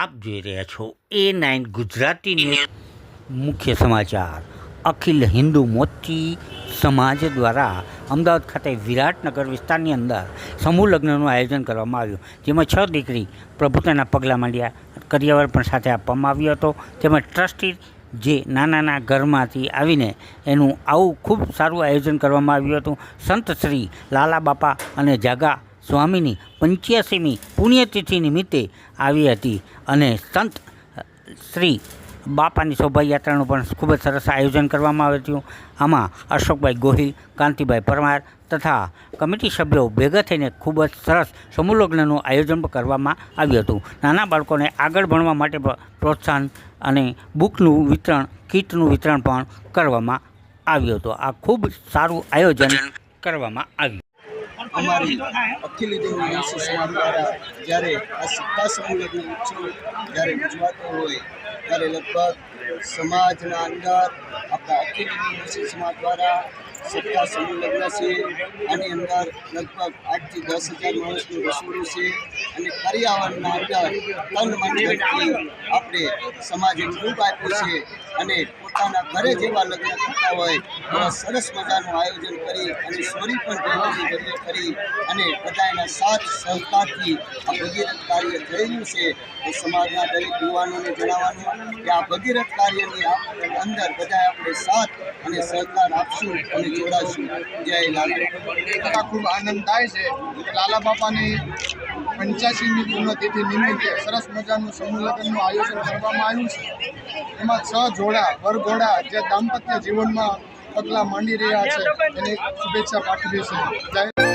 આપ જોઈ રહ્યા છો A9 ગુજરાતી ન્યૂઝ। મુખ્ય સમાચાર। અખિલ હિન્દુ મોચી સમાજ દ્વારા અમદાવાદ ખાતે વિરાટનગર વિસ્તારની અંદર સમૂહ લગ્નનું આયોજન કરવામાં આવ્યું, જેમાં 6 દીકરી પ્રભુતાના પગલાં માંડ્યા, કરિયાવર પણ સાથે આપવામાં આવ્યો હતો। તેમાં ટ્રસ્ટી જે નાના ઘરમાંથી આવીને એનું આવું ખૂબ સારું આયોજન કરવામાં આવ્યું હતું। સંત શ્રી લાલા બાપા અને જાગા સ્વામીની 85મી પુણ્યતિથિ નિમિત્તે આવી હતી અને સંત શ્રી બાપાની શોભાયાત્રાનું પણ ખૂબ જ સરસ આયોજન કરવામાં આવ્યું હતું। આમાં અશોકભાઈ ગોહિલ, કાંતિભાઈ પરમાર તથા કમિટી સભ્યો ભેગા થઈને ખૂબ જ સરસ સમૂહ લગ્નનું આયોજન પણ કરવામાં આવ્યું હતું। નાના બાળકોને આગળ ભણવા માટે પ્રોત્સાહન અને બુકનું વિતરણ, કીટનું વિતરણ પણ કરવામાં આવ્યું હતું। આ ખૂબ સારું આયોજન કરવામાં આવ્યું। અમારી અખિલ હિન્દુ મોચી સમાજ દ્વારા જ્યારે આ સત્તા સમૂહ લગ્ન ઉત્સવ જ્યારે ઉજવાતો હોય ત્યારે લગભગ સમાજના અંદર આપણા અખિલ હિન્દુ મોચી સમાજ દ્વારા સત્તા સમૂહ લગ્ન છે। આની અંદર લગભગ 8 થી 10,000 માણસનું રસોડું છે અને પર્યાવરણના અંદર તન મન ધનથી આપણે સમાજે ખૂબ આપ્યું છે અને પોતાના ઘરે જેવા લગ્ન થતા હોય એવા સરસ મજાનું આયોજન કરી અને સોરી પણ ભેગી કરી અને બધાના સાથ સહકારથી આ ભગીરથ કાર્ય થઈ રહ્યું છે। એ સમાજના દરેક યુવાનોને જણાવવાનું કે આ ભગીરથ કાર્યની અંદર બધા આપણે સાથ અને સહકાર આપશું અને જોડાશું। જય લાલા। ખૂબ આનંદ થાય છે કે લાલા બાપાની 85મી પુણ્યતિથિ નિમિત્તે સરસ મજાનું સમૂહ લગ્નનું આયોજન કરવામાં આવ્યું છે। એમાં 6 જોડા વરઘોડા જે દાંપત્ય જીવનમાં પગલાં માંડી રહ્યા છે એને શુભેચ્છા પાઠવી છે। જય